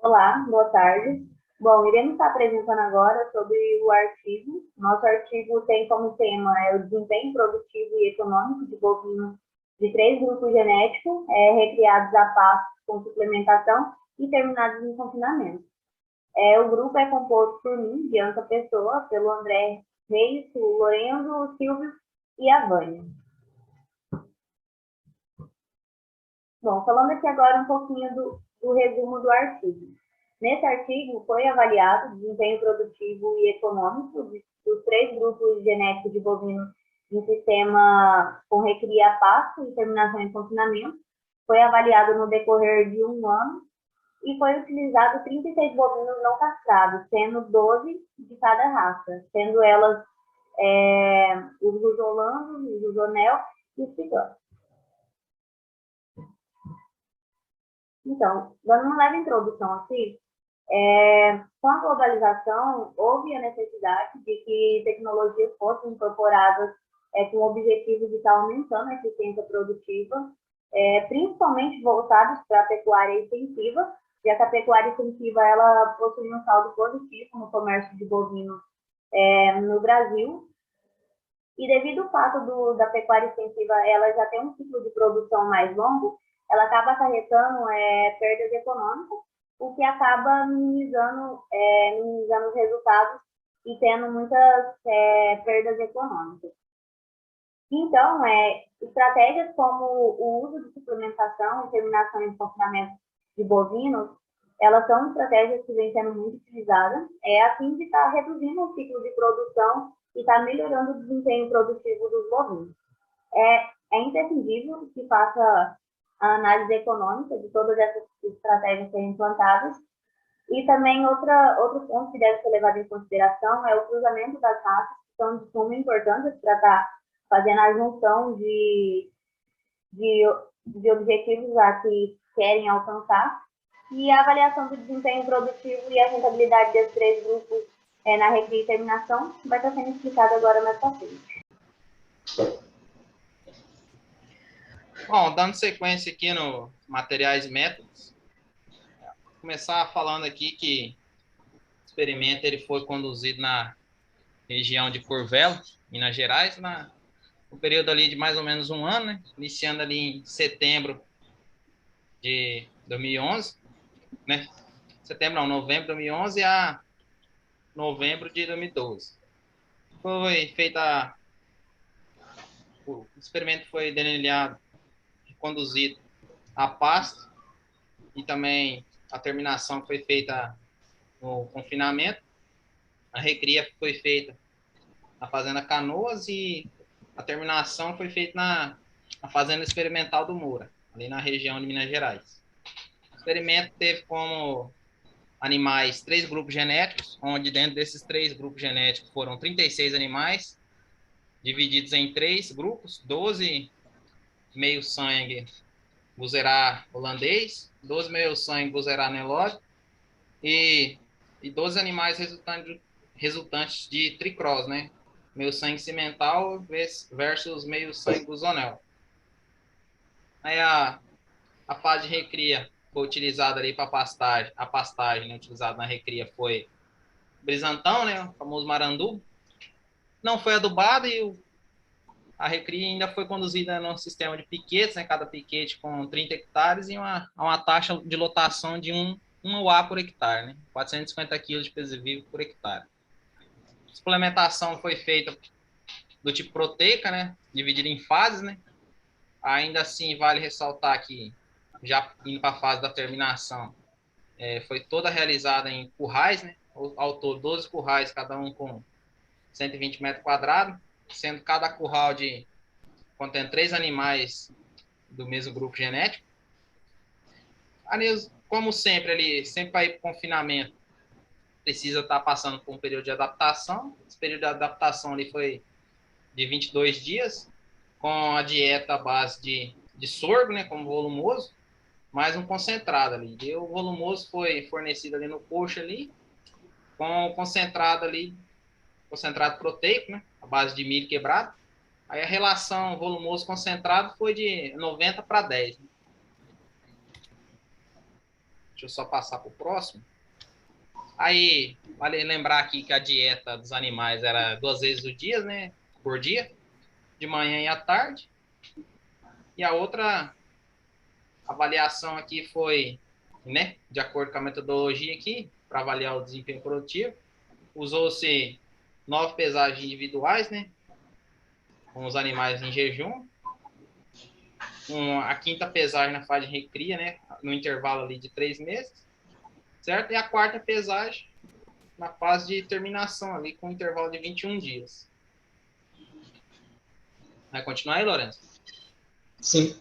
Olá, boa tarde. Bom, iremos estar apresentando agora sobre o artigo. Nosso artigo tem como tema o desempenho produtivo e econômico de bovinos de três grupos genéticos, recriados a pasto com suplementação e terminados em confinamento. O grupo é composto por mim, Bianca Pessoa, pelo André Reis, o Lorenzo, o Silvio e a Vânia. Bom, falando aqui agora um pouquinho do resumo do artigo. Nesse artigo, foi avaliado o desempenho produtivo e econômico dos três grupos genéticos de bovinos em sistema com recria a pasto e terminação em confinamento. Foi avaliado no decorrer de um ano e foi utilizado 36 bovinos não castrados, sendo 12 de cada raça, sendo elas os lusolandos, os lusonel e os ciganos. Então, dando uma leve introdução aqui, com a globalização, houve a necessidade de que tecnologias fossem incorporadas com o objetivo de estar aumentando a eficiência produtiva, principalmente voltados para a pecuária extensiva, já que a pecuária extensiva ela possui um saldo positivo no comércio de bovinos no Brasil. E devido ao fato da pecuária extensiva ela já tem um ciclo de produção mais longo, ela acaba acarretando perdas econômicas, o que acaba minimizando os resultados e tendo muitas perdas econômicas. Então, estratégias como o uso de suplementação e terminação de confinamento de bovinos, elas são estratégias que vêm sendo muito utilizadas, a fim de estar reduzindo o ciclo de produção e estar melhorando o desempenho produtivo dos bovinos. É imprescindível que faça a análise econômica de todas essas estratégias serem implantadas. E também outro ponto que deve ser levado em consideração é o cruzamento das raças, que são de suma importância para estar fazendo a junção de objetivos a que querem alcançar, e a avaliação do desempenho produtivo e a rentabilidade dos três grupos na recria e terminação vai estar sendo explicado agora mais para frente. Bom, dando sequência aqui no materiais e métodos, vou começar falando aqui que o experimento ele foi conduzido na região de Curvelo, Minas Gerais, no período ali de mais ou menos um ano, né? Iniciando ali em setembro de 2011, né? Novembro de 2011 a novembro de 2012. Foi feita, o experimento foi delineado e conduzido a pasto, e também a terminação foi feita no confinamento. A recria foi feita na Fazenda Canoas e a terminação foi feita na Fazenda Experimental do Moura, ali na região de Minas Gerais. O experimento teve como animais 3 grupos genéticos, onde dentro desses 3 grupos genéticos foram 36 animais, divididos em 3 grupos, 12 meio-sangue Buzerá holandês, 12 meio-sangue Buzerá Nelore e 12 animais resultantes de tricross, né? Meio-sangue cimental versus meio-sangue Buzonel. Aí a fase de recria foi utilizada ali para pastagem. A pastagem, né, utilizada na recria foi brisantão, né, o famoso marandu. Não foi adubado e a recria ainda foi conduzida no sistema de piquetes, né, cada piquete com 30 hectares e uma taxa de lotação de 1 UA por hectare, né, 450 kg de peso vivo por hectare. A suplementação foi feita do tipo proteica, né, dividida em fases, né. Ainda assim, vale ressaltar que, já indo para a fase da terminação, foi toda realizada em currais, né? Ao todo, 12 currais, cada um com 120 metros quadrados, sendo cada curral contém 3 animais do mesmo grupo genético. Ali, como sempre, sempre para ir para o confinamento, precisa estar passando por um período de adaptação. Esse período de adaptação ali foi de 22 dias, com a dieta à base de sorgo, né, como volumoso, mais um concentrado ali. E o volumoso foi fornecido ali no coxo ali, com o concentrado ali, concentrado proteico, né, à base de milho quebrado. Aí a relação volumoso concentrado foi de 90 para 10. Né? Deixa eu só passar para o próximo. Aí, vale lembrar aqui que a dieta dos animais era 2 vezes o dia, né? Por dia, de manhã e à tarde. E a outra avaliação aqui foi, né? De acordo com a metodologia aqui, para avaliar o desempenho produtivo. Usou-se 9 pesagens individuais, né? Com os animais em jejum. A quinta pesagem na fase de recria, né? No intervalo ali de 3 meses. Certo? E a quarta pesagem na fase de terminação ali, com um intervalo de 21 dias. Vai continuar aí, Lourenço? Sim,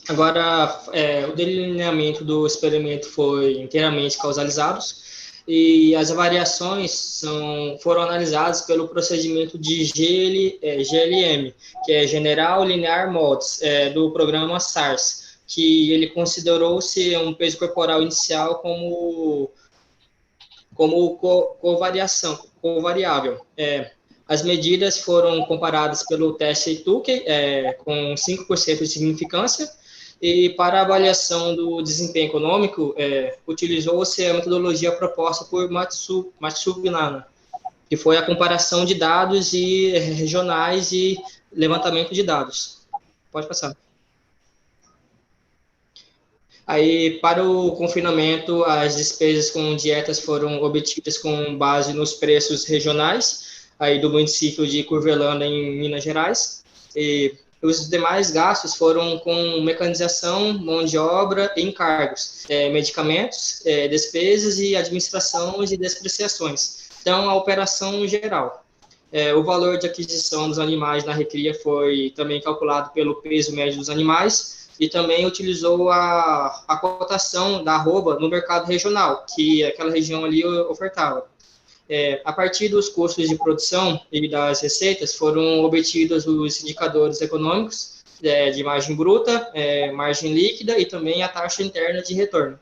agora, o delineamento do experimento foi inteiramente causalizado e as avaliações foram analisadas pelo procedimento de GLM, que é General Linear Modes, do programa SARS, que ele considerou-se um peso corporal inicial como covariável. As medidas foram comparadas pelo teste Tukey, com 5% de significância, e para a avaliação do desempenho econômico, utilizou-se a metodologia proposta por Matsubinana, que foi a comparação de dados regionais e levantamento de dados. Pode passar. Aí, para o confinamento, as despesas com dietas foram obtidas com base nos preços regionais, aí do município de Curvelândia, em Minas Gerais. E os demais gastos foram com mecanização, mão de obra e encargos, medicamentos, despesas e administração e depreciações. Então, a operação geral. O valor de aquisição dos animais na recria foi também calculado pelo peso médio dos animais, e também utilizou a cotação da arroba no mercado regional, que aquela região ali ofertava. A partir dos custos de produção e das receitas, foram obtidos os indicadores econômicos de margem bruta, margem líquida e também a taxa interna de retorno.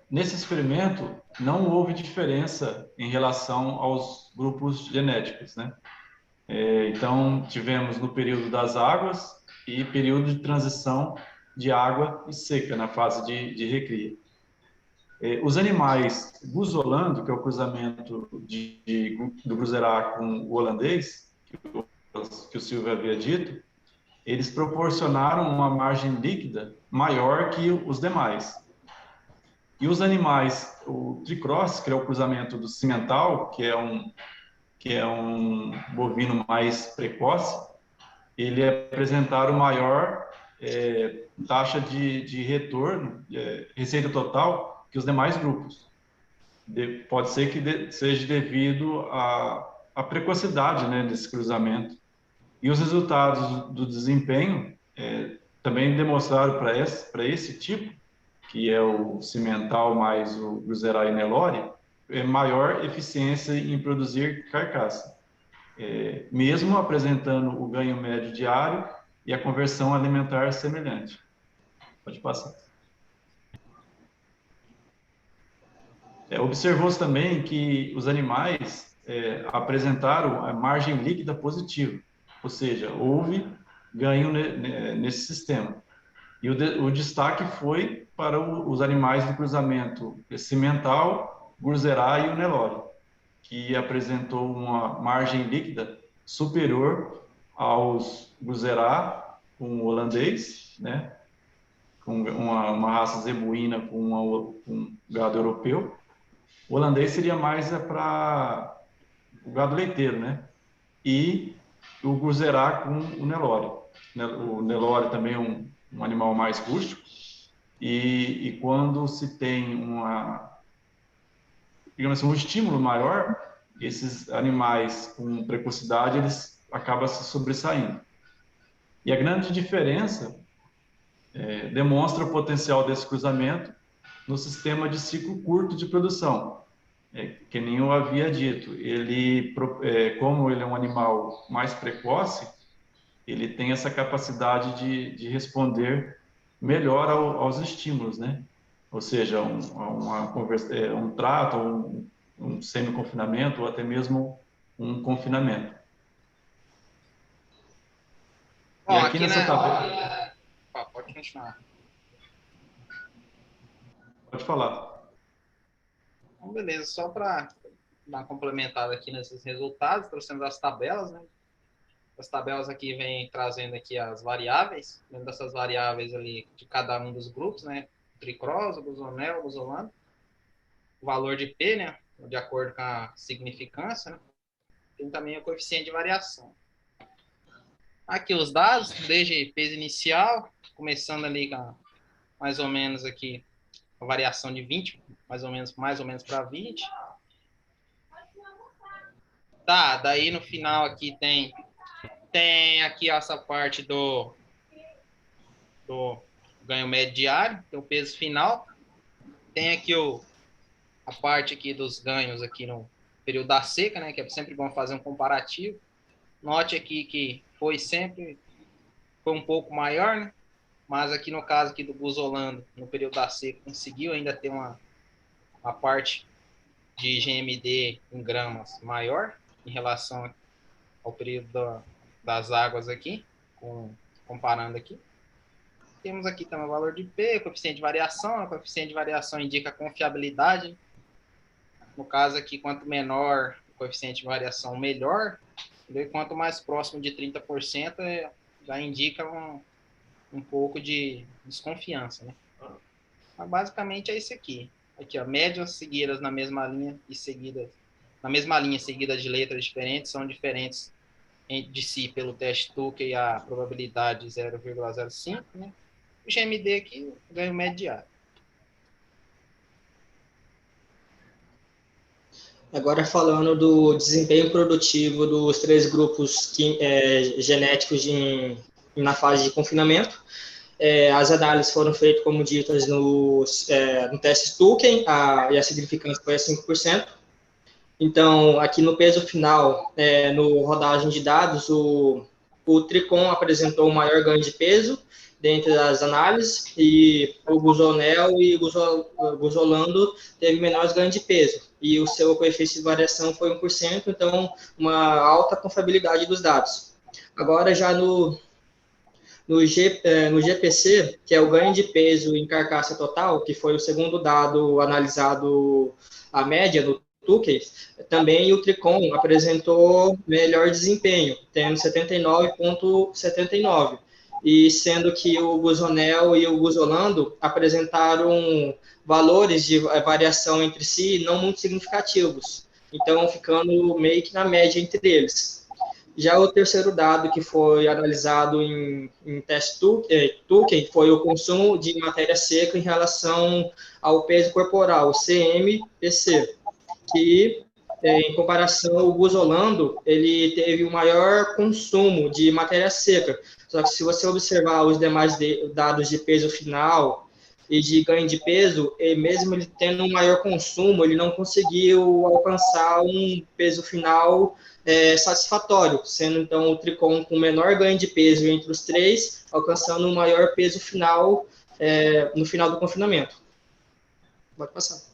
Nesse experimento, não houve diferença em relação aos grupos genéticos, né? Então, tivemos no período das águas e período de transição de água e seca na fase de recria. Os animais guzolando, que é o cruzamento do cruzerá com o holandês, que o Silvio havia dito, eles proporcionaram uma margem líquida maior que os demais. E os animais, o tricross, que é o cruzamento do cimental, que é um bovino mais precoce, ele apresentaram maior taxa de retorno, receita total, que os demais grupos. Pode ser que seja devido à precocidade, né, desse cruzamento. E os resultados do desempenho também demonstraram para esse tipo, que é o cimental mais o Cruzerá e Nelore, maior eficiência em produzir carcaça, mesmo apresentando o ganho médio diário e a conversão alimentar semelhante. Pode passar. Observou-se também que os animais apresentaram a margem líquida positiva, ou seja, houve ganho nesse sistema. E o destaque foi para os animais do cruzamento cimental, Cruzerá e o Nelore, que apresentou uma margem líquida superior aos Cruzerá com o holandês, né, com uma raça zebuína com um gado europeu. O holandês seria mais para o gado leiteiro, né? E o Cruzerá com o Nelore. O Nelore também é um animal mais rústico, e quando se tem digamos assim, um estímulo maior, esses animais com precocidade, eles acabam se sobressaindo. E a grande diferença demonstra o potencial desse cruzamento no sistema de ciclo curto de produção. Que nem eu havia dito, como ele é um animal mais precoce, ele tem essa capacidade de responder melhor aos estímulos, né? Ou seja, um trato, um semi-confinamento ou até mesmo um confinamento. Bom, E aqui nessa tabela... Pode continuar. Pode falar. Então, beleza, só para dar uma complementada aqui nesses resultados, trouxemos as tabelas, né? As tabelas aqui vêm trazendo aqui as variáveis, dentro dessas variáveis ali de cada um dos grupos, né? Tricross, Guzonel, Guzolano, o valor de P, né? De acordo com a significância, né? Tem também o coeficiente de variação. Aqui os dados, desde peso inicial, começando ali com mais ou menos aqui a variação de 20, mais ou menos para 20. Tá, daí no final aqui tem aqui essa parte do ganho médio diário, tem o peso final. Tem aqui a parte aqui dos ganhos aqui no período da seca, né, que é sempre bom fazer um comparativo. Note aqui que foi um pouco maior, né? Mas aqui no caso aqui do Guzolando, no período da seca, conseguiu ainda ter uma parte de GMD em gramas maior em relação ao período das águas aqui, comparando aqui. Temos aqui também o valor de P, coeficiente de variação. O coeficiente de variação indica a confiabilidade. No caso aqui, quanto menor o coeficiente de variação, melhor. E quanto mais próximo de 30%, já indica um pouco de desconfiança, né? Mas basicamente é isso aqui. Aqui, ó, médias seguidas na mesma linha seguidas de letras diferentes, são diferentes de si pelo teste Tukey e a probabilidade de 0,05, né? O GMD aqui, ganho médio diário. Agora falando do desempenho produtivo dos 3 grupos genéticos na fase de confinamento, as análises foram feitas, como ditas, no teste Tukey, e a significância foi a 5%. Então, aqui no peso final, no rodagem de dados, o Tricon apresentou o maior ganho de peso dentre as análises, e o Guzonel e o Guzolando teve menores ganhos de peso, e o seu coeficiente de variação foi 1%, então uma alta confiabilidade dos dados. Agora, já no GPC, que é o ganho de peso em carcaça total, que foi o segundo dado analisado a média do Tukey, também o Tricon apresentou melhor desempenho, tendo 79,79, e sendo que o Guzonel e o Guzolando apresentaram valores de variação entre si não muito significativos, então ficando meio que na média entre eles. Já o terceiro dado que foi analisado em teste Tukey foi o consumo de matéria seca em relação ao peso corporal, o CMPC, que, em comparação, o Guzolando, ele teve o maior consumo de matéria seca. Só que se você observar os demais dados de peso final e de ganho de peso, mesmo ele tendo um maior consumo, ele não conseguiu alcançar um peso final satisfatório, sendo então o Tricon com menor ganho de peso entre os 3, alcançando um maior peso final no final do confinamento. Pode passar.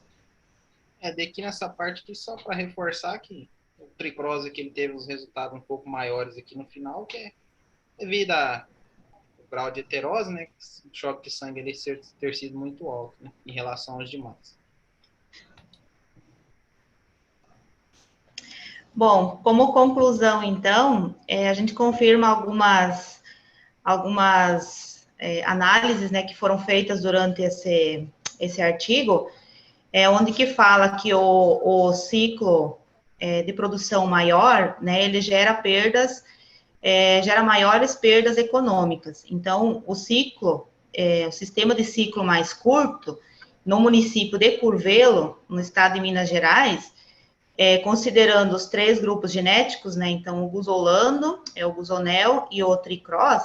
Daqui nessa parte aqui, só para reforçar que o Tricross aqui ele teve os resultados um pouco maiores aqui no final, que é devido ao grau de heterose, né? O choque de sangue ele ter sido muito alto, né, em relação aos demais. Bom, como conclusão, então, a gente confirma algumas análises, né, que foram feitas durante esse artigo, onde que fala que o ciclo de produção maior, né, ele gera maiores perdas econômicas. Então, o sistema de ciclo mais curto, no município de Curvelo, no estado de Minas Gerais, considerando os 3 grupos genéticos, né, então o Guzolando, o Guzonel e o Tricross,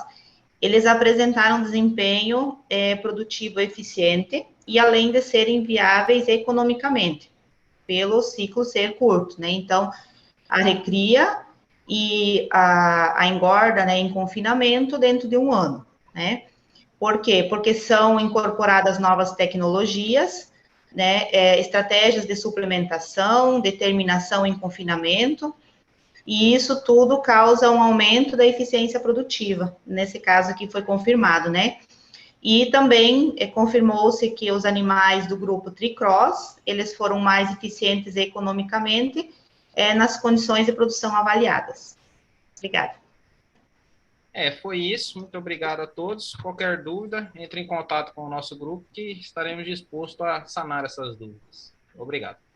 eles apresentaram desempenho produtivo eficiente e além de serem viáveis economicamente, pelo ciclo ser curto, né, então a recria e a engorda, né, em confinamento dentro de 1 ano, né. Por quê? Porque são incorporadas novas tecnologias, né, estratégias de suplementação, determinação em confinamento, e isso tudo causa um aumento da eficiência produtiva, nesse caso aqui foi confirmado, né? E também confirmou-se que os animais do grupo Tricross, eles foram mais eficientes economicamente nas condições de produção avaliadas. Obrigada. Foi isso. Muito obrigado a todos. Qualquer dúvida, entre em contato com o nosso grupo, que estaremos dispostos a sanar essas dúvidas. Obrigado.